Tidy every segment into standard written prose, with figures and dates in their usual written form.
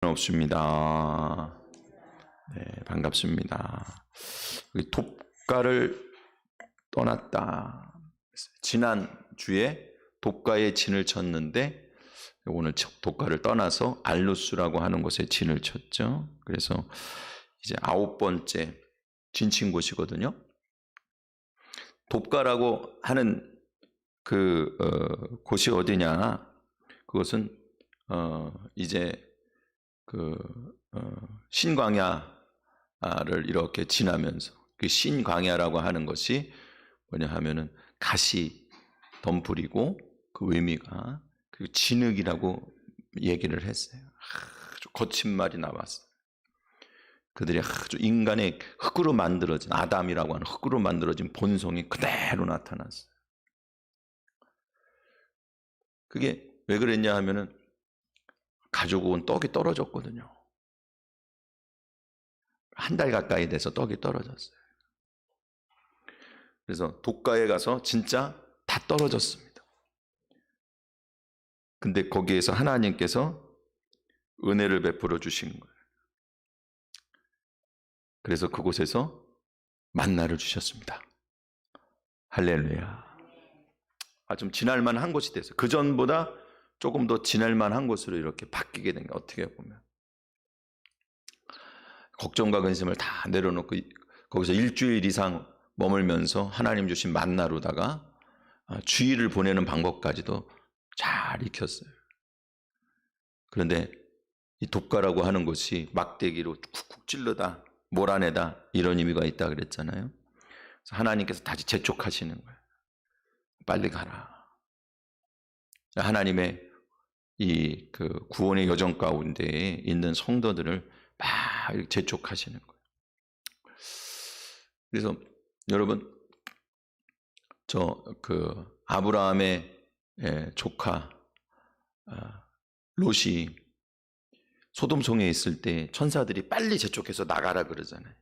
없습니다. 네, 반갑습니다. 돕가를 떠났다. 지난 주에 돕가에 진을 쳤는데 오늘 돕가를 떠나서 알루스라고 하는 곳에 진을 쳤죠. 그래서 이제 9번째 진친 곳이거든요. 돕가라고 하는 곳이 어디냐? 그것은 이제 신광야를 이렇게 지나면서 그 신광야라고 하는 것이 뭐냐 하면은 가시 덤불이고 그 의미가 그리고 진흙이라고 얘기를 했어요. 아주 거친 말이 나왔어요. 그들이 아주 인간의 흙으로 만들어진 아담이라고 하는 흙으로 만들어진 본성이 그대로 나타났어요. 그게 왜 그랬냐 하면은 가지고 온 떡이 떨어졌거든요. 한 달 가까이 돼서 떡이 떨어졌어요. 그래서 돕가에 가서 진짜 다 떨어졌습니다. 근데 거기에서 하나님께서 은혜를 베풀어 주신 거예요. 그래서 그곳에서 만나를 주셨습니다. 할렐루야. 좀 지날만 한 곳이 됐어요. 그 전보다 조금 더 지날만 한 곳으로 이렇게 바뀌게 된 게 어떻게 보면 걱정과 근심을 다 내려놓고 거기서 일주일 이상 머물면서 하나님 주신 만나로다가 주일을 보내는 방법까지도 잘 익혔어요. 그런데 이 돕가라고 하는 곳이 막대기로 쿡쿡 찔러다 몰아내다 이런 의미가 있다 그랬잖아요. 그래서 하나님께서 다시 재촉하시는 거예요. 빨리 가라. 하나님의 이 구원의 여정 가운데 있는 성도들을 막 이렇게 재촉하시는 거예요. 그래서 여러분 아브라함의 조카 롯이 소돔성에 있을 때 천사들이 빨리 재촉해서 나가라 그러잖아요.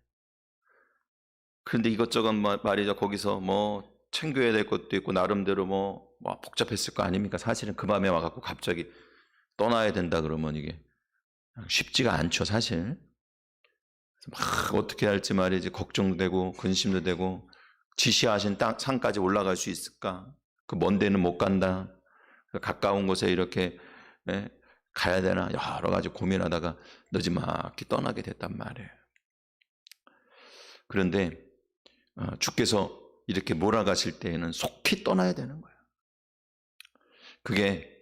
그런데 이것저것 말이죠. 거기서 뭐 챙겨야 될 것도 있고 나름대로 뭐 복잡했을 거 아닙니까? 사실은 그 밤에 와갖고 갑자기 떠나야 된다 그러면 이게 쉽지가 않죠, 사실. 막 어떻게 할지 말이지 걱정되고 근심도 되고 지시하신 산까지 올라갈 수 있을까? 그 먼 데는 못 간다. 가까운 곳에 이렇게 가야 되나? 여러 가지 고민하다가 늦지막히 떠나게 됐단 말이에요. 그런데 주께서 이렇게 몰아가실 때에는 속히 떠나야 되는 거예요. 그게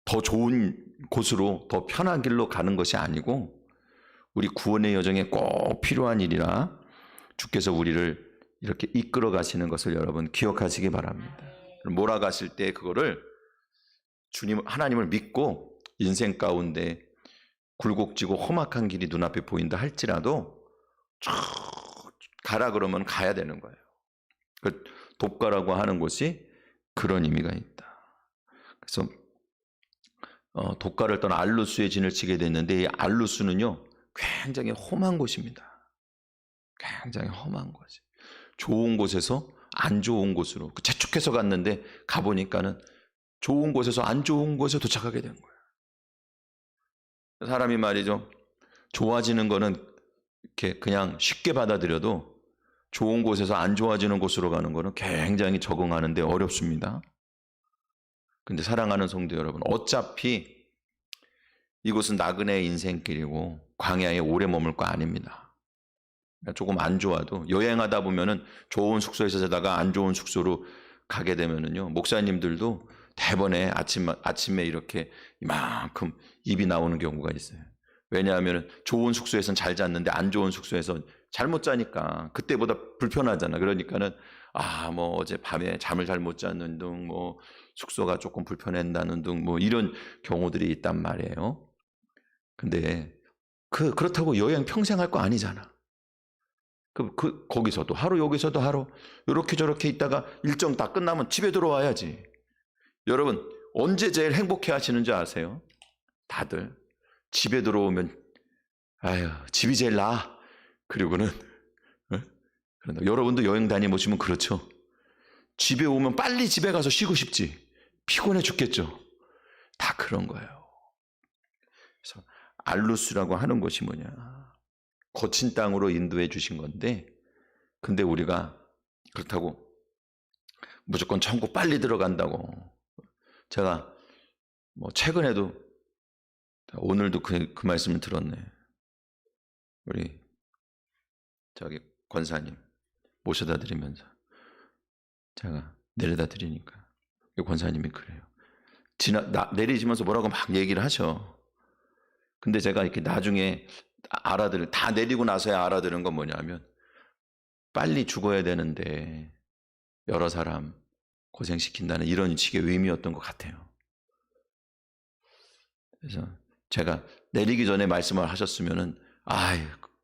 더 좋은 곳으로 더 편한 길로 가는 것이 아니고 우리 구원의 여정에 꼭 필요한 일이라 주께서 우리를 이렇게 이끌어 가시는 것을 여러분 기억하시기 바랍니다. 몰아가실 때 그거를 주님 하나님을 믿고 인생 가운데 굴곡지고 험악한 길이 눈앞에 보인다 할지라도 쭉 가라 그러면 가야 되는 거예요. 그 돕가라고 하는 곳이 그런 의미가 있다. 그래서 돕가를 떠나 알루스의 진을 치게 됐는데 이 알루스는요 굉장히 험한 곳입니다. 굉장히 험한 곳이. 좋은 곳에서 안 좋은 곳으로 재촉해서 갔는데 가보니까는 좋은 곳에서 안 좋은 곳에 도착하게 된 거예요. 사람이 말이죠. 좋아지는 거는 이렇게 그냥 쉽게 받아들여도 좋은 곳에서 안 좋아지는 곳으로 가는 거는 굉장히 적응하는데 어렵습니다. 근데 사랑하는 성도 여러분, 어차피 이곳은 나그네의 인생길이고 광야에 오래 머물 거 아닙니다. 조금 안 좋아도 여행하다 보면은 좋은 숙소에서 자다가 안 좋은 숙소로 가게 되면은요, 목사님들도 대번에 아침에 이렇게 이만큼 입이 나오는 경우가 있어요. 왜냐하면 좋은 숙소에서는 잘 잤는데 안 좋은 숙소에서 잘못 자니까 그때보다 불편하잖아. 그러니까는 뭐 어제 밤에 잠을 잘 못 잤는 등 뭐 숙소가 조금 불편했다는 등 뭐 이런 경우들이 있단 말이에요. 근데 그렇다고 여행 평생 할 거 아니잖아. 거기서도 하루 여기서도 하루 이렇게 저렇게 있다가 일정 다 끝나면 집에 들어와야지. 여러분 언제 제일 행복해 하시는지 아세요? 다들 집에 들어오면 집이 제일 나아. 그리고는 그런다. 여러분도 여행 다녀보시면 그렇죠. 집에 오면 빨리 집에 가서 쉬고 싶지. 피곤해 죽겠죠. 다 그런 거예요. 그래서 알루스라고 하는 곳이 뭐냐? 거친 땅으로 인도해 주신 건데, 근데 우리가 그렇다고 무조건 천국 빨리 들어간다고. 제가 뭐 최근에도 오늘도 그 말씀을 들었네. 우리 저기 권사님 모셔다 드리면서 제가 내려다 드리니까 권사님이 그래요. 내리시면서 뭐라고 막 얘기를 하셔. 근데 제가 이렇게 나중에 다 내리고 나서야 알아들은 건 뭐냐면, 빨리 죽어야 되는데 여러 사람 고생시킨다는 이런 식의 의미였던 것 같아요. 그래서 제가 내리기 전에 말씀을 하셨으면은,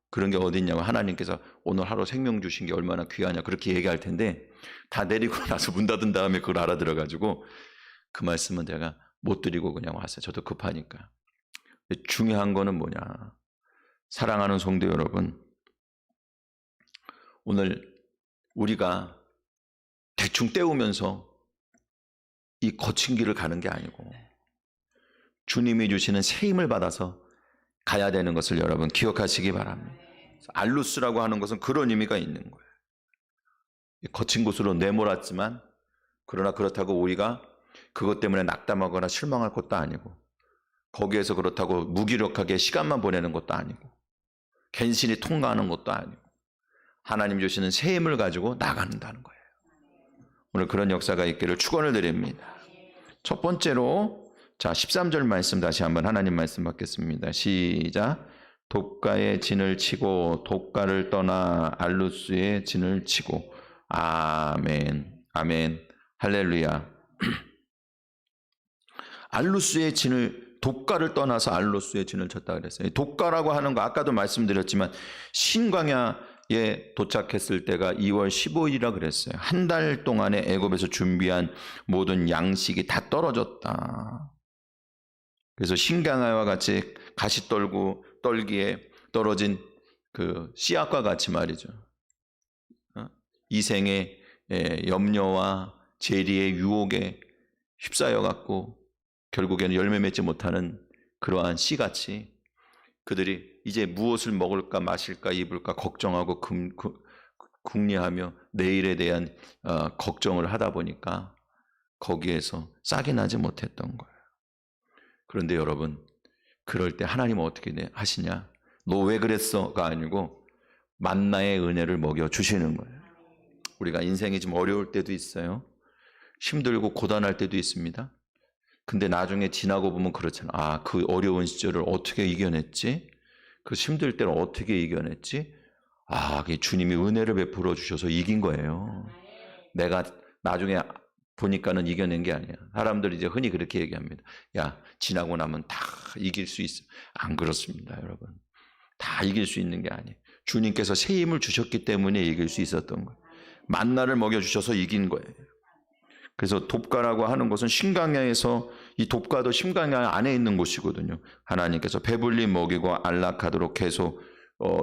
그런 게 어딨냐고, 하나님께서 오늘 하루 생명 주신 게 얼마나 귀하냐, 그렇게 얘기할 텐데, 다 내리고 나서 문 닫은 다음에 그걸 알아들어가지고 그 말씀은 제가 못 드리고 그냥 왔어요. 저도 급하니까. 중요한 거는 뭐냐, 사랑하는 성도 여러분, 오늘 우리가 대충 때우면서 이 거친 길을 가는 게 아니고 주님이 주시는 새 힘을 받아서 가야 되는 것을 여러분 기억하시기 바랍니다. 알루스라고 하는 것은 그런 의미가 있는 거예요. 거친 곳으로 내몰았지만, 그러나 그렇다고 우리가 그것 때문에 낙담하거나 실망할 것도 아니고, 거기에서 그렇다고 무기력하게 시간만 보내는 것도 아니고, 괜시리 통과하는 것도 아니고, 하나님 주시는 새 힘을 가지고 나간다는 거예요. 오늘 그런 역사가 있기를 축원을 드립니다. 첫 번째로, 자, 13절 말씀 다시 한번 하나님 말씀 받겠습니다. 시작. 독가의 진을 치고 독가를 떠나 알루스의 진을 치고. 아멘, 아멘, 할렐루야. 알루스의 진을, 독가를 떠나서 알루스의 진을 쳤다 그랬어요. 독가라고 하는 거 아까도 말씀드렸지만 신광야에 도착했을 때가 2월 15일이라 그랬어요. 한 달 동안에 애굽에서 준비한 모든 양식이 다 떨어졌다. 그래서 신광야와 같이 가시떨기에 떨어진 그 씨앗과 같이 말이죠. 이생의 염려와 재리의 유혹에 휩싸여 갖고 결국에는 열매 맺지 못하는 그러한 씨같이 그들이 이제 무엇을 먹을까 마실까 입을까 걱정하고 궁리하며 내일에 대한 걱정을 하다 보니까 거기에서 싹이 나지 못했던 거예요. 그런데 여러분, 그럴 때 하나님은 어떻게 하시냐? 너 왜 그랬어?가 아니고 만나의 은혜를 먹여주시는 거예요. 우리가 인생이 좀 어려울 때도 있어요. 힘들고 고단할 때도 있습니다. 근데 나중에 지나고 보면 그렇잖아. 그 어려운 시절을 어떻게 이겨냈지? 그 힘들 때를 어떻게 이겨냈지? 그게 주님이 은혜를 베풀어 주셔서 이긴 거예요. 내가 나중에 보니까는 이겨낸 게 아니야. 사람들이 이제 흔히 그렇게 얘기합니다. 야, 지나고 나면 다 이길 수 있어. 안 그렇습니다, 여러분. 다 이길 수 있는 게 아니에요. 주님께서 새 힘을 주셨기 때문에 이길 수 있었던 거예요. 만나를 먹여주셔서 이긴 거예요. 그래서 돕가라고 하는 것은 신광야에서, 이 돕가도 신광야 안에 있는 곳이거든요. 하나님께서 배불리 먹이고 안락하도록 계속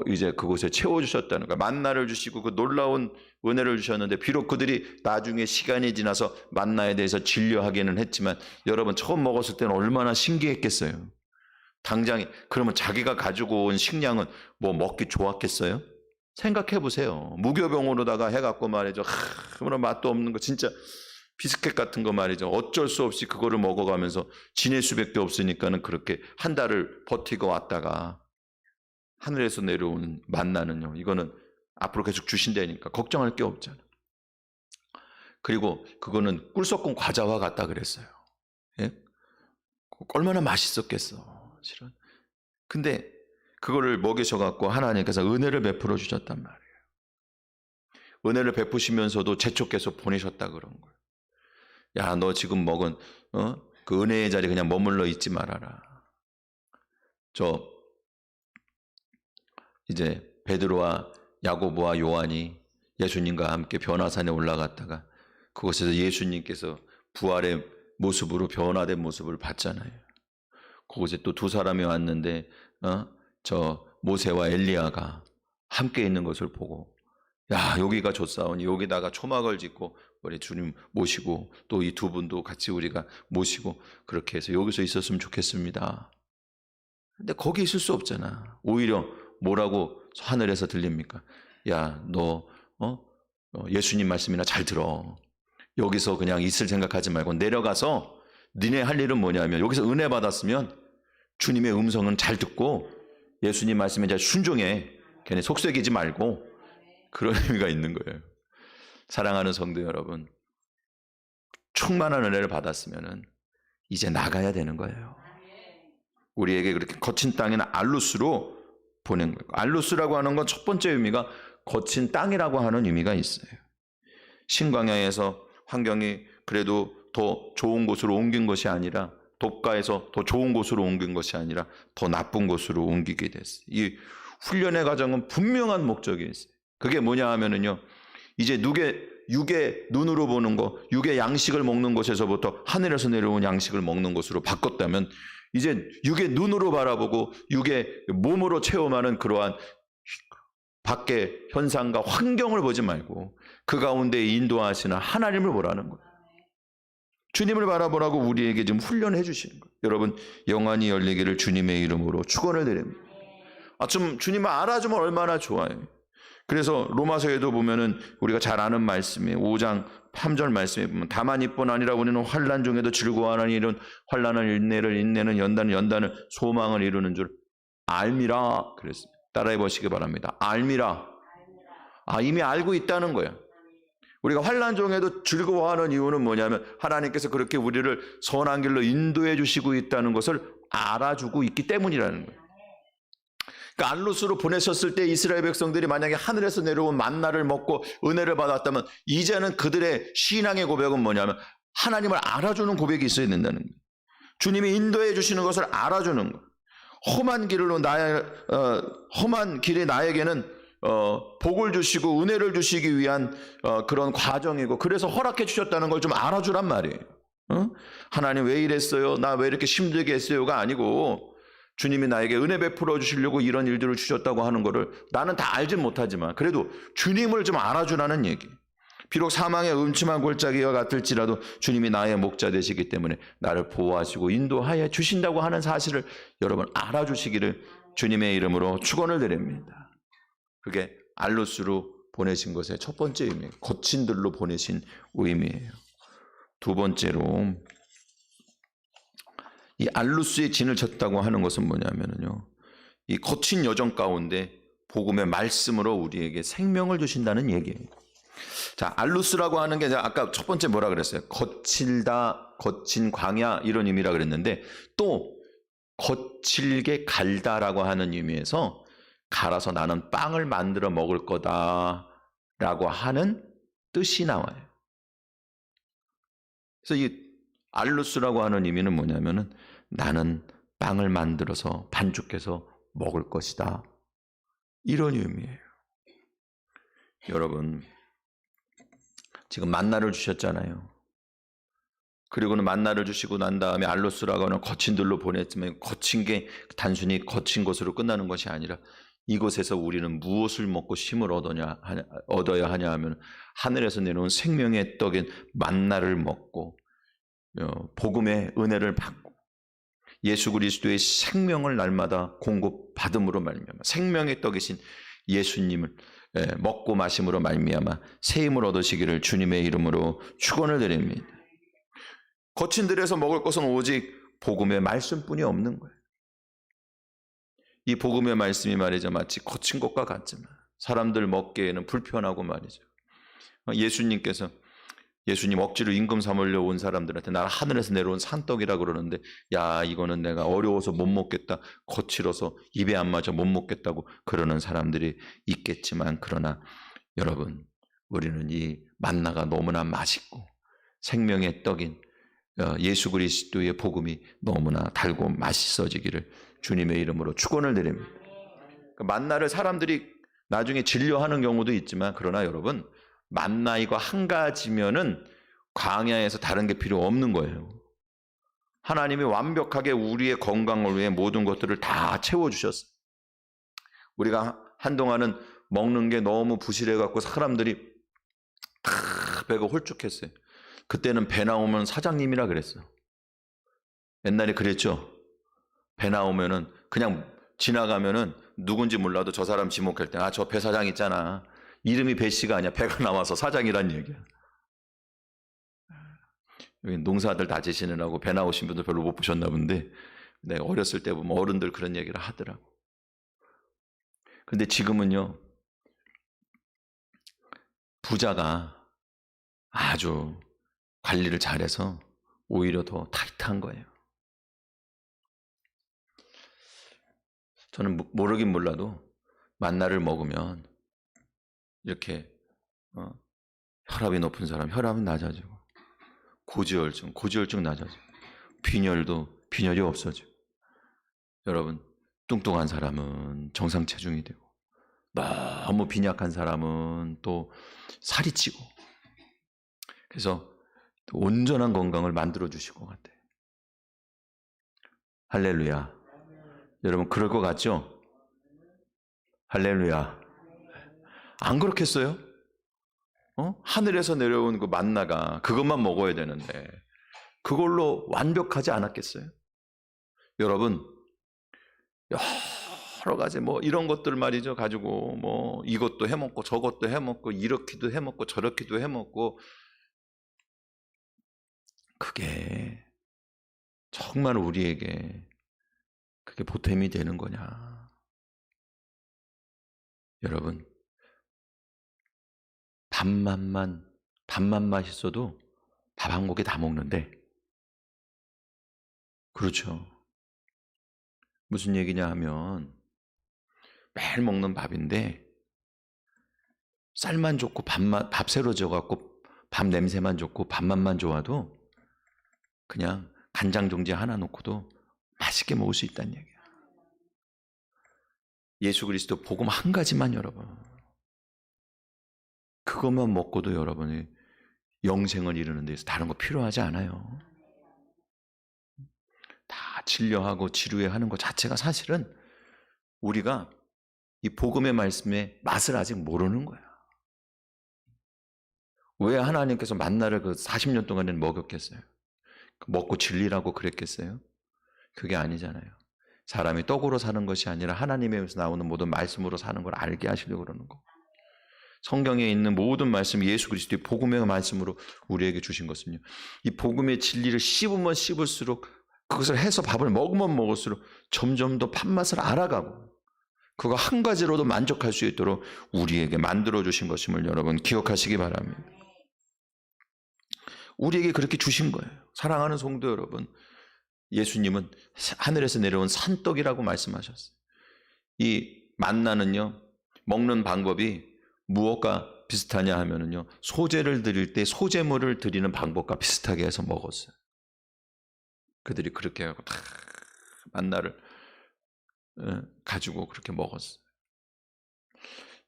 이제 그곳에 채워주셨다는 거예요. 만나를 주시고 그 놀라운 은혜를 주셨는데, 비록 그들이 나중에 시간이 지나서 만나에 대해서 진료하기는 했지만, 여러분 처음 먹었을 때는 얼마나 신기했겠어요. 당장에 그러면 자기가 가지고 온 식량은 뭐 먹기 좋았겠어요? 생각해 보세요. 무교병으로다가 해갖고 말이죠. 아무런 맛도 없는 거, 진짜 비스켓 같은 거 말이죠. 어쩔 수 없이 그거를 먹어가면서 지낼 수밖에 없으니까는 그렇게 한 달을 버티고 왔다가 하늘에서 내려오는 만나는요, 이거는 앞으로 계속 주신다니까 걱정할 게 없잖아. 그리고 그거는 꿀 섞은 과자와 같다 그랬어요. 예? 얼마나 맛있었겠어, 실은. 근데 그거를 먹이셔갖고 하나님께서 은혜를 베풀어 주셨단 말이에요. 은혜를 베푸시면서도 재촉해서 보내셨다 그런 거예요. 야, 너 지금 먹은 그 은혜의 자리에 그냥 머물러 있지 말아라. 이제 베드로와 야고보와 요한이 예수님과 함께 변화산에 올라갔다가 그곳에서 예수님께서 부활의 모습으로 변화된 모습을 봤잖아요. 그곳에 또 두 사람이 왔는데 저 모세와 엘리야가 함께 있는 것을 보고, 야, 여기가 좋사오니 여기다가 초막을 짓고 우리 주님 모시고 또 이 두 분도 같이 우리가 모시고 그렇게 해서 여기서 있었으면 좋겠습니다. 근데 거기 있을 수 없잖아. 오히려 뭐라고 하늘에서 들립니까? 야, 너 예수님 말씀이나 잘 들어. 여기서 그냥 있을 생각하지 말고 내려가서 니네 할 일은 뭐냐면 여기서 은혜 받았으면 주님의 음성은 잘 듣고 예수님 말씀에 잘 순종해. 괜히 속썩이지 말고. 그런 의미가 있는 거예요. 사랑하는 성도 여러분, 충만한 은혜를 받았으면 이제 나가야 되는 거예요. 우리에게 그렇게 거친 땅에는 알루스로 보낸 거예요. 알루스라고 하는 건 첫 번째 의미가 거친 땅이라고 하는 의미가 있어요. 신광야에서 환경이 그래도 더 좋은 곳으로 옮긴 것이 아니라, 돕가에서 더 좋은 곳으로 옮긴 것이 아니라 더 나쁜 곳으로 옮기게 됐어요. 이 훈련의 과정은 분명한 목적이 있어요. 그게 뭐냐 하면은요, 이제 육의 눈으로 보는 거, 육의 양식을 먹는 것에서부터 하늘에서 내려온 양식을 먹는 것으로 바꿨다면, 이제 육의 눈으로 바라보고 육의 몸으로 체험하는 그러한 밖의 현상과 환경을 보지 말고 그 가운데 인도하시는 하나님을 보라는 거예요. 주님을 바라보라고 우리에게 지금 훈련해 주시는 거예요. 여러분, 영안이 열리기를 주님의 이름으로 축원을 드립니다. 좀 주님을 알아주면 얼마나 좋아요. 그래서 로마서에도 보면은 우리가 잘 아는 말씀이에요. 5장 3절 말씀에 보면 다만 이뿐 아니라 우리는 환난 중에도 즐거워하는 일은 환난은 인내를, 인내는 연단은, 연단은 소망을 이루는 줄 알미라. 그랬어요. 따라해 보시기 바랍니다. 알미라. 이미 알고 있다는 거예요. 우리가 환난 중에도 즐거워하는 이유는 뭐냐면 하나님께서 그렇게 우리를 선한 길로 인도해 주시고 있다는 것을 알아주고 있기 때문이라는 거예요. 그러니까 알루스로 보내셨을 때 이스라엘 백성들이 만약에 하늘에서 내려온 만나를 먹고 은혜를 받았다면 이제는 그들의 신앙의 고백은 뭐냐면 하나님을 알아주는 고백이 있어야 된다는 거예요. 주님이 인도해 주시는 것을 알아주는 거예요. 험한 길이 나에게는 복을 주시고 은혜를 주시기 위한 그런 과정이고, 그래서 허락해 주셨다는 걸 좀 알아주란 말이에요. 하나님 왜 이랬어요? 나 왜 이렇게 힘들게 했어요가 아니고, 주님이 나에게 은혜 베풀어 주시려고 이런 일들을 주셨다고 하는 거를 나는 다 알진 못하지만 그래도 주님을 좀 알아주라는 얘기. 비록 사망의 음침한 골짜기와 같을지라도 주님이 나의 목자 되시기 때문에 나를 보호하시고 인도하여 주신다고 하는 사실을 여러분 알아주시기를 주님의 이름으로 축원을 드립니다. 그게 알루스로 보내신 것의 첫 번째 의미예요. 거친 들로 보내신 의미예요. 두 번째로 이 알루스의 진을 쳤다고 하는 것은 뭐냐면요, 이 거친 여정 가운데 복음의 말씀으로 우리에게 생명을 주신다는 얘기예요. 자, 알루스라고 하는 게 아까 첫 번째 뭐라 그랬어요? 거칠다, 거친 광야 이런 의미라 그랬는데, 또 거칠게 갈다라고 하는 의미에서 갈아서 나는 빵을 만들어 먹을 거다라고 하는 뜻이 나와요. 그래서 이 알루스라고 하는 의미는 뭐냐면은 나는 빵을 만들어서 반죽해서 먹을 것이다, 이런 의미예요. 여러분, 지금 만나를 주셨잖아요. 그리고는 만나를 주시고 난 다음에 알루스라고 하는 거친 들로 보냈지만, 거친 게 단순히 거친 것으로 끝나는 것이 아니라 이곳에서 우리는 무엇을 먹고 힘을 얻어야 하냐 하면 하늘에서 내려온 생명의 떡인 만나를 먹고 복음의 은혜를 받고 예수 그리스도의 생명을 날마다 공급받음으로 말미암아 생명의 떡이신 예수님을 먹고 마심으로 말미암아 새 힘을 얻으시기를 주님의 이름으로 축원을 드립니다. 거친 들에서 먹을 것은 오직 복음의 말씀뿐이 없는 거예요. 이 복음의 말씀이 말이죠, 마치 거친 것과 같지만 사람들 먹기에는 불편하고 말이죠. 예수님 억지로 임금 삼으려 온 사람들한테 나 하늘에서 내려온 산떡이라 그러는데, 야, 이거는 내가 어려워서 못 먹겠다, 거칠어서 입에 안 맞아 못 먹겠다고 그러는 사람들이 있겠지만, 그러나 여러분, 우리는 이 만나가 너무나 맛있고 생명의 떡인 예수 그리스도의 복음이 너무나 달고 맛있어지기를 주님의 이름으로 축원을 드립니다. 만나를 사람들이 나중에 진료하는 경우도 있지만, 그러나 여러분, 만나 이거 한 가지면은 광야에서 다른 게 필요 없는 거예요. 하나님이 완벽하게 우리의 건강을 위해 모든 것들을 다 채워주셨어요. 우리가 한동안은 먹는 게 너무 부실해갖고 사람들이 다 배가 홀쭉했어요. 그때는 배 나오면 사장님이라 그랬어요. 옛날에 그랬죠. 배 나오면은 그냥 지나가면은 누군지 몰라도 저 사람 지목할 때, 아, 저 배 사장 있잖아. 이름이 배 씨가 아니야. 배가 나와서 사장이란 얘기야. 여기 농사들 다지시느라고 배 나오신 분들 별로 못 보셨나 본데, 내가 어렸을 때 보면 어른들 그런 얘기를 하더라고. 근데 지금은요, 부자가 아주 관리를 잘해서 오히려 더 타이트한 거예요. 저는 모르긴 몰라도 만나를 먹으면 이렇게 혈압이 높은 사람 혈압이 낮아지고, 고지혈증 낮아지고, 빈혈이 없어지고, 여러분 뚱뚱한 사람은 정상 체중이 되고, 너무 빈약한 사람은 또 살이 찌고, 그래서 온전한 건강을 만들어 주실 것 같아요. 할렐루야. 여러분 그럴 것 같죠? 할렐루야. 안 그렇겠어요? 하늘에서 내려온 그 만나가 그것만 먹어야 되는데 그걸로 완벽하지 않았겠어요? 여러분 여러 가지 뭐 이런 것들 말이죠 가지고 뭐 이것도 해먹고 저것도 해먹고 이렇기도 해먹고 저렇기도 해먹고, 그게 정말 우리에게 그게 보탬이 되는 거냐? 여러분 밥만 맛있어도 밥 한 공기 다 먹는데, 그렇죠? 무슨 얘기냐 하면 매일 먹는 밥인데 쌀만 좋고 밥 새로 져갖고 밥 냄새만 좋고 밥맛만 좋아도 그냥 간장 종지 하나 놓고도 맛있게 먹을 수 있다는 얘기야. 예수 그리스도 복음 한 가지만 여러분, 그것만 먹고도 여러분이 영생을 이루는 데서 다른 거 필요하지 않아요. 다 진료하고 지루해하는 것 자체가 사실은 우리가 이 복음의 말씀의 맛을 아직 모르는 거야. 왜 하나님께서 만나를 그 40년 동안은 먹였겠어요? 먹고 진리라고 그랬겠어요? 그게 아니잖아요. 사람이 떡으로 사는 것이 아니라 하나님에서 나오는 모든 말씀으로 사는 걸 알게 하시려고 그러는 거. 성경에 있는 모든 말씀, 예수 그리스도의 복음의 말씀으로 우리에게 주신 것은요, 이 복음의 진리를 씹으면 씹을수록, 그것을 해서 밥을 먹으면 먹을수록 점점 더 밥맛을 알아가고 그거 한 가지로도 만족할 수 있도록 우리에게 만들어 주신 것임을 여러분 기억하시기 바랍니다. 우리에게 그렇게 주신 거예요. 사랑하는 성도 여러분, 예수님은 하늘에서 내려온 산떡이라고 말씀하셨어요. 이 만나는요, 먹는 방법이 무엇과 비슷하냐 하면은요, 소제를 드릴 때 소제물을 드리는 방법과 비슷하게 해서 먹었어요. 그들이 그렇게 하고 다 만나를 가지고 그렇게 먹었어요.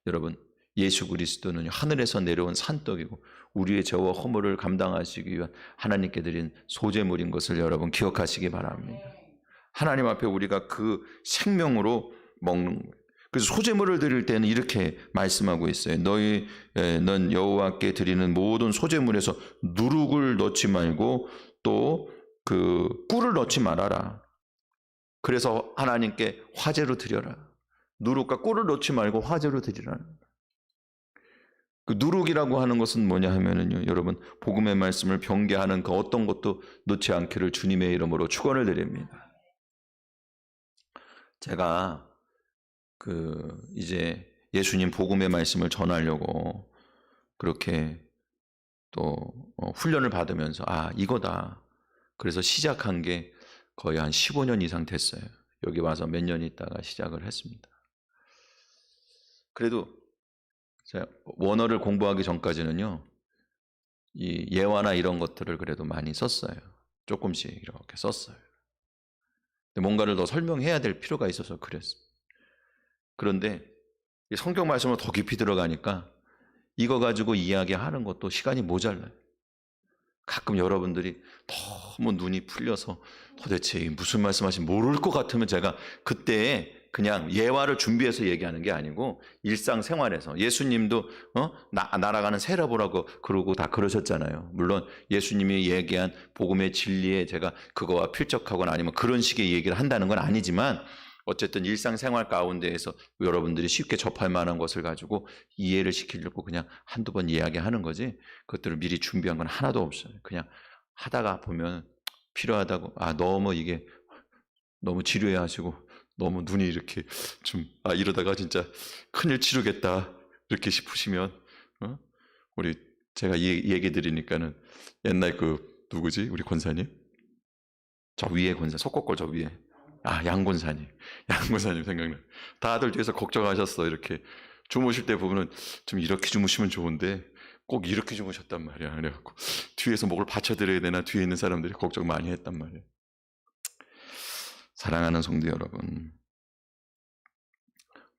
여러분, 예수 그리스도는 하늘에서 내려온 산떡이고 우리의 죄와 허물을 감당하시기 위한 하나님께 드린 소제물인 것을 여러분 기억하시기 바랍니다. 하나님 앞에 우리가 그 생명으로 먹는 거예요. 그래서 소제물을 드릴 때는 이렇게 말씀하고 있어요. 넌 여호와께 드리는 모든 소제물에서 누룩을 넣지 말고 또 그 꿀을 넣지 말아라. 그래서 하나님께 화제로 드려라. 누룩과 꿀을 넣지 말고 화제로 드리라. 그 누룩이라고 하는 것은 뭐냐 하면은요, 여러분 복음의 말씀을 변개하는 그 어떤 것도 넣지 않기를 주님의 이름으로 축원을 드립니다. 제가 이제 예수님 복음의 말씀을 전하려고 그렇게 또 훈련을 받으면서 이거다. 그래서 시작한 게 거의 한 15년 이상 됐어요. 여기 와서 몇 년 있다가 시작을 했습니다. 그래도 제가 원어를 공부하기 전까지는요, 이 예화나 이런 것들을 그래도 많이 썼어요. 조금씩 이렇게 썼어요. 근데 뭔가를 더 설명해야 될 필요가 있어서 그랬어요. 그런데 성경 말씀으로 더 깊이 들어가니까 이거 가지고 이야기하는 것도 시간이 모자라요. 가끔 여러분들이 너무 눈이 풀려서 도대체 무슨 말씀하시는지 모를 것 같으면 제가 그때에 그냥 예화를 준비해서 얘기하는 게 아니고 일상생활에서 예수님도 날아가는 새라 보라고 그러고 다 그러셨잖아요. 물론 예수님이 얘기한 복음의 진리에 제가 그거와 필적하거나 아니면 그런 식의 얘기를 한다는 건 아니지만 어쨌든 일상생활 가운데에서 여러분들이 쉽게 접할 만한 것을 가지고 이해를 시키려고 그냥 한두 번 이야기하는 거지 그것들을 미리 준비한 건 하나도 없어요. 그냥 하다가 보면 필요하다고 너무 이게 너무 지루해 하시고 너무 눈이 이렇게 좀 이러다가 진짜 큰일 치르겠다 이렇게 싶으시면 우리 제가 얘기 드리니까는 옛날 그 누구지 우리 권사님 저 위에 권사 속곡골 저 위에 양 권사님 생각나. 다들 뒤에서 걱정하셨어. 이렇게 주무실 때 보면은 좀 이렇게 주무시면 좋은데 꼭 이렇게 주무셨단 말이야. 그래갖고 뒤에서 목을 받쳐드려야 되나 뒤에 있는 사람들이 걱정 많이 했단 말이야. 사랑하는 성도 여러분,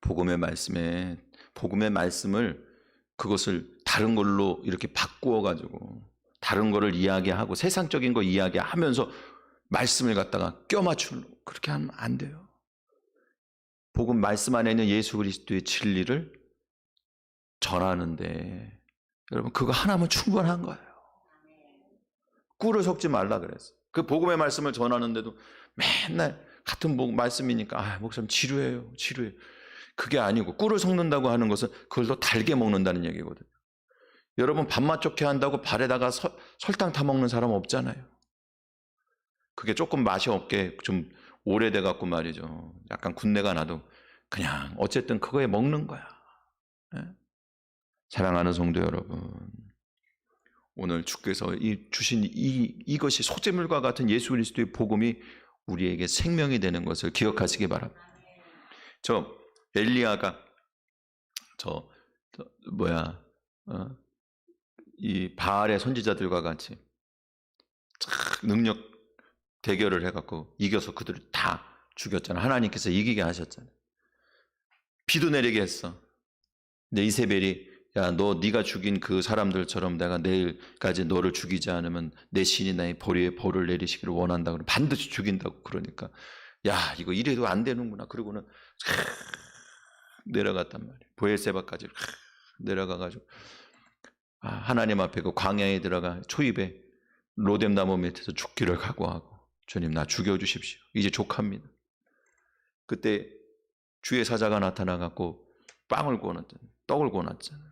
복음의 말씀을 그것을 다른 걸로 이렇게 바꾸어 가지고 다른 거를 이야기하고 세상적인 거 이야기하면서 말씀을 갖다가 껴맞추려고 그렇게 하면 안 돼요. 복음 말씀 안에 있는 예수 그리스도의 진리를 전하는데 여러분 그거 하나면 충분한 거예요. 꿀을 섞지 말라 그랬어요. 그 복음의 말씀을 전하는데도 맨날 같은 말씀이니까 목사님 지루해요. 그게 아니고 꿀을 섞는다고 하는 것은 그걸 더 달게 먹는다는 얘기거든요. 여러분 밥맛 좋게 한다고 발에다가 설탕 타먹는 사람 없잖아요. 그게 조금 맛이 없게 좀 오래돼 갖고 말이죠. 약간 군내가 나도 그냥 어쨌든 그거에 먹는 거야. 사랑하는 성도 여러분, 오늘 주께서 주신 이것이 소재물과 같은 예수 그리스도의 복음이 우리에게 생명이 되는 것을 기억하시기 바랍니다. 엘리야가 이 바알의 선지자들과 같이 능력 대결을 해갖고 이겨서 그들을 다 죽였잖아. 하나님께서 이기게 하셨잖아. 비도 내리게 했어. 근데 이세벨이 네가 죽인 그 사람들처럼 내가 내일까지 너를 죽이지 않으면 내 신이 나의 벌에 벌을 내리시기를 원한다고 반드시 죽인다고 그러니까 이거 이래도 안 되는구나. 그러고는 내려갔단 말이에요. 보엘세바까지 내려가가지고 하나님 앞에 그 광야에 들어가 초입에 로뎀나무 밑에서 죽기를 각오하고 주님 나 죽여주십시오. 이제 족합니다. 그때 주의 사자가 나타나갖고 빵을 구워놨잖아요. 떡을 구워놨잖아요.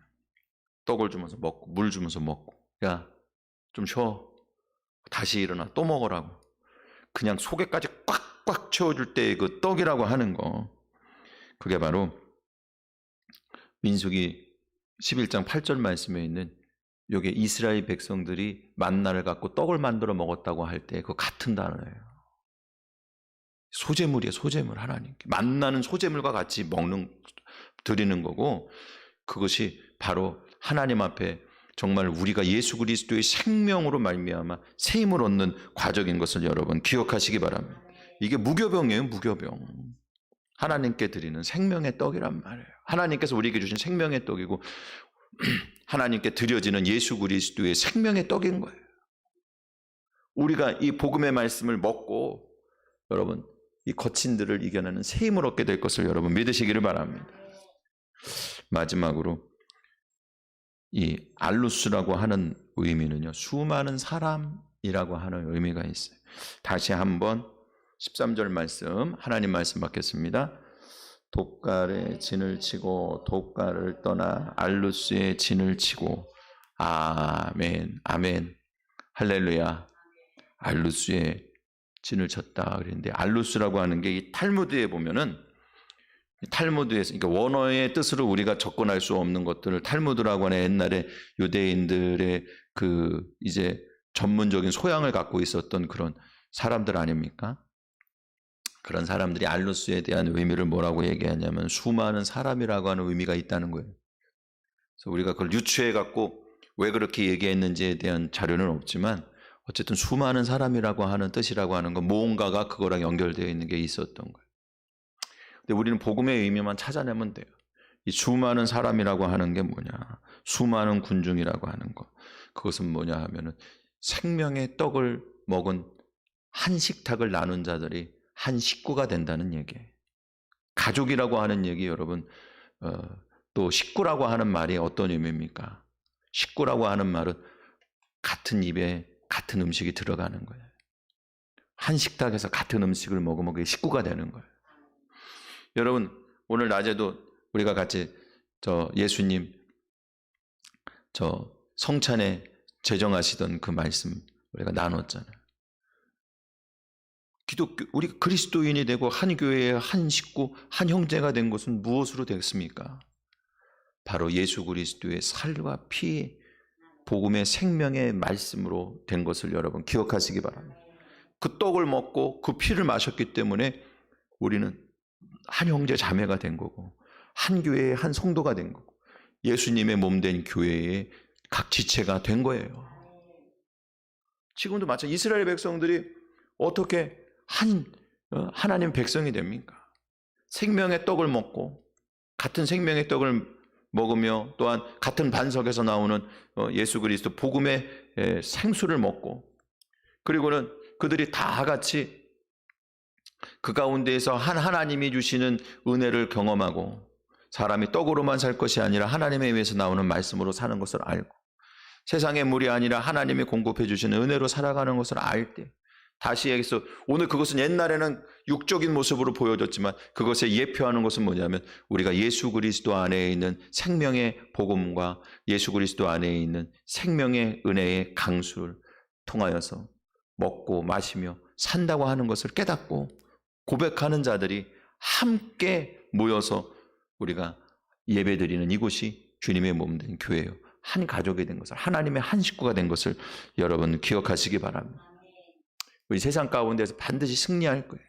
떡을 주면서 먹고 물 주면서 먹고 좀 쉬어. 다시 일어나 또 먹으라고. 그냥 속에까지 꽉꽉 채워줄 때 그 떡이라고 하는 거 그게 바로 민수기 11장 8절 말씀에 있는 여기 이스라엘 백성들이 만나를 갖고 떡을 만들어 먹었다고 할 때 그 같은 단어예요. 소재물이에요. 소재물 하나님께. 만나는 소재물과 같이 드리는 거고 그것이 바로 하나님 앞에 정말 우리가 예수 그리스도의 생명으로 말미암아 새 힘을 얻는 과정인 것을 여러분 기억하시기 바랍니다. 이게 무교병이에요. 무교병. 하나님께 드리는 생명의 떡이란 말이에요. 하나님께서 우리에게 주신 생명의 떡이고 하나님께 드려지는 예수 그리스도의 생명의 떡인 거예요. 우리가 이 복음의 말씀을 먹고 여러분 이 거친들을 이겨내는 새 힘을 얻게 될 것을 여러분 믿으시기를 바랍니다. 마지막으로 이 알루스라고 하는 의미는요. 수많은 사람이라고 하는 의미가 있어요. 다시 한번 13절 말씀 하나님 말씀 받겠습니다. 독갈에 진을 치고 독갈을 떠나 알루스에 진을 치고 아멘 아멘 할렐루야 알루스에 진을 쳤다 그랬는데 알루스라고 하는 게 이 탈무드에 보면은 탈무드에서 그러니까 원어의 뜻으로 우리가 접근할 수 없는 것들을 탈무드라고 하는 옛날에 유대인들의 그 이제 전문적인 소양을 갖고 있었던 그런 사람들 아닙니까? 그런 사람들이 알루스에 대한 의미를 뭐라고 얘기하냐면 수많은 사람이라고 하는 의미가 있다는 거예요. 그래서 우리가 그걸 유추해 갖고 왜 그렇게 얘기했는지에 대한 자료는 없지만 어쨌든 수많은 사람이라고 하는 뜻이라고 하는 건 무언가가 그거랑 연결되어 있는 게 있었던 거예요. 근데 우리는 복음의 의미만 찾아내면 돼요. 이 수많은 사람이라고 하는 게 뭐냐? 수많은 군중이라고 하는 거. 그것은 뭐냐 하면은 생명의 떡을 먹은 한 식탁을 나눈 자들이 한 식구가 된다는 얘기예요. 가족이라고 하는 얘기 여러분, 또 식구라고 하는 말이 어떤 의미입니까? 식구라고 하는 말은 같은 입에 같은 음식이 들어가는 거예요. 한 식탁에서 같은 음식을 먹으면 그게 식구가 되는 거예요. 여러분, 오늘 낮에도 우리가 같이 예수님 성찬에 제정하시던 그 말씀 우리가 나눴잖아요. 우리 그리스도인이 되고 한 교회의 한 식구, 한 형제가 된 것은 무엇으로 됐습니까? 바로 예수 그리스도의 살과 피, 복음의 생명의 말씀으로 된 것을 여러분 기억하시기 바랍니다. 그 떡을 먹고 그 피를 마셨기 때문에 우리는 한 형제 자매가 된 거고, 한 교회의 한 성도가 된 거고, 예수님의 몸 된 교회의 각 지체가 된 거예요. 지금도 마찬가지. 이스라엘 백성들이 어떻게 하나님 백성이 됩니까? 생명의 떡을 먹고 같은 생명의 떡을 먹으며 또한 같은 반석에서 나오는 예수 그리스도 복음의 생수를 먹고, 그리고는 그들이 다 같이 그 가운데에서 하나님이 주시는 은혜를 경험하고, 사람이 떡으로만 살 것이 아니라 하나님에 의해서 나오는 말씀으로 사는 것을 알고, 세상의 물이 아니라 하나님이 공급해 주시는 은혜로 살아가는 것을 알 때, 다시 얘기해서 오늘 그것은 옛날에는 육적인 모습으로 보여졌지만 그것에 예표하는 것은 뭐냐면 우리가 예수 그리스도 안에 있는 생명의 복음과 예수 그리스도 안에 있는 생명의 은혜의 강수를 통하여서 먹고 마시며 산다고 하는 것을 깨닫고 고백하는 자들이 함께 모여서 우리가 예배드리는 이곳이 주님의 몸 된 교회예요. 한 가족이 된 것을, 하나님의 한 식구가 된 것을 여러분 기억하시기 바랍니다. 우리 세상 가운데서 반드시 승리할 거예요.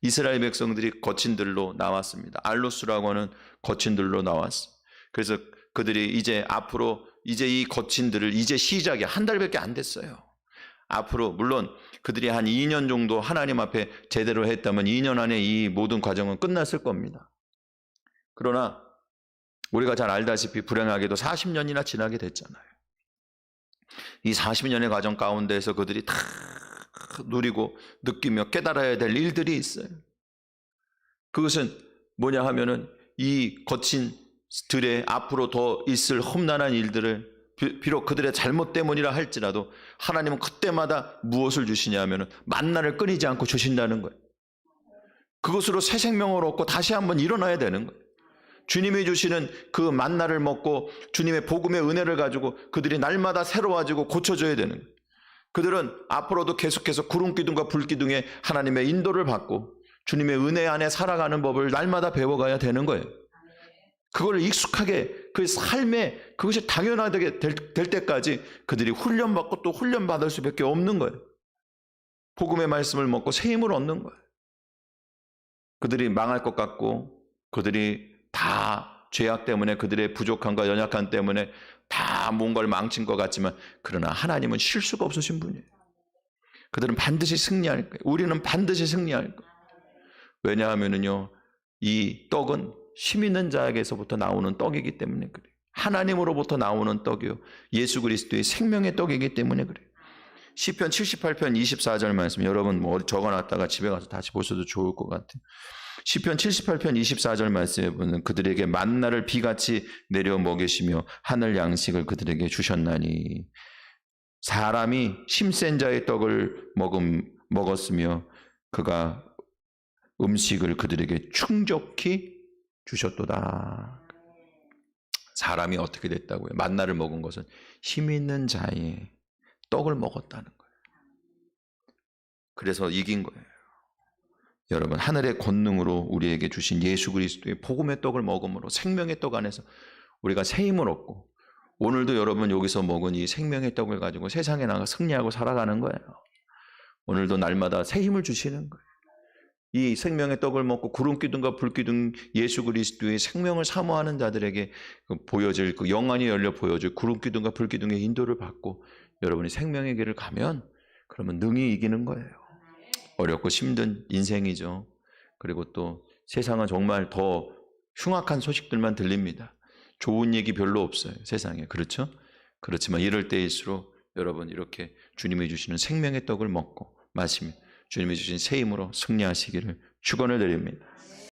이스라엘 백성들이 거친들로 나왔습니다. 알로스라고 하는 거친들로 나왔어. 그래서 그들이 이제 앞으로 이 거친들을 이제 시작이 한 달밖에 안 됐어요. 앞으로 물론 그들이 한 2년 정도 하나님 앞에 제대로 했다면 2년 안에 이 모든 과정은 끝났을 겁니다. 그러나 우리가 잘 알다시피 불행하게도 40년이나 지나게 됐잖아요. 이 40년의 과정 가운데에서 그들이 다 누리고 느끼며 깨달아야 될 일들이 있어요. 그것은 뭐냐 하면은 이 거친들의 앞으로 더 있을 험난한 일들을 비록 그들의 잘못 때문이라 할지라도 하나님은 그때마다 무엇을 주시냐 하면은 만나를 끊이지 않고 주신다는 거예요. 그것으로 새 생명을 얻고 다시 한번 일어나야 되는 거예요. 주님이 주시는 그 만나를 먹고 주님의 복음의 은혜를 가지고 그들이 날마다 새로워지고 고쳐져야 되는 거예요. 그들은 앞으로도 계속해서 구름기둥과 불기둥에 하나님의 인도를 받고 주님의 은혜 안에 살아가는 법을 날마다 배워가야 되는 거예요. 그걸 익숙하게 그 삶에 그것이 당연하게 될 때까지 그들이 훈련받고 또 훈련받을 수밖에 없는 거예요. 복음의 말씀을 먹고 새 힘을 얻는 거예요. 그들이 망할 것 같고 그들이 다 죄악 때문에 그들의 부족함과 연약함 때문에 다 뭔가를 망친 것 같지만 그러나 하나님은 실수가 없으신 분이에요. 그들은 반드시 승리할 거예요. 우리는 반드시 승리할 거예요. 왜냐하면요, 이 떡은 힘 있는 자에게서부터 나오는 떡이기 때문에 그래요. 하나님으로부터 나오는 떡이요, 예수 그리스도의 생명의 떡이기 때문에 그래요. 시편 78편 24절 말씀 여러분 적어놨다가 집에 가서 다시 보셔도 좋을 것 같아요. 시편 78편 24절 말씀에 보면 그들에게 만나를 비같이 내려 먹이시며 하늘 양식을 그들에게 주셨나니 사람이 힘센 자의 떡을 먹었으며 그가 음식을 그들에게 충족히 주셨도다. 사람이 어떻게 됐다고요? 만나를 먹은 것은 힘 있는 자의 떡을 먹었다는 거예요. 그래서 이긴 거예요. 여러분, 하늘의 권능으로 우리에게 주신 예수 그리스도의 복음의 떡을 먹음으로 생명의 떡 안에서 우리가 새 힘을 얻고 오늘도 여러분 여기서 먹은 이 생명의 떡을 가지고 세상에 나가 승리하고 살아가는 거예요. 오늘도 날마다 새 힘을 주시는 거예요. 이 생명의 떡을 먹고 구름기둥과 불기둥 예수 그리스도의 생명을 사모하는 자들에게 보여질 그 영안이 열려 보여질 구름기둥과 불기둥의 인도를 받고 여러분이 생명의 길을 가면 그러면 능히 이기는 거예요. 어렵고 힘든 인생이죠. 그리고 또 세상은 정말 더 흉악한 소식들만 들립니다. 좋은 얘기 별로 없어요, 세상에. 그렇죠? 그렇지만 이럴 때일수록 여러분 이렇게 주님이 주시는 생명의 떡을 먹고 마시며 주님이 주신 새 힘으로 승리하시기를 축원을 드립니다.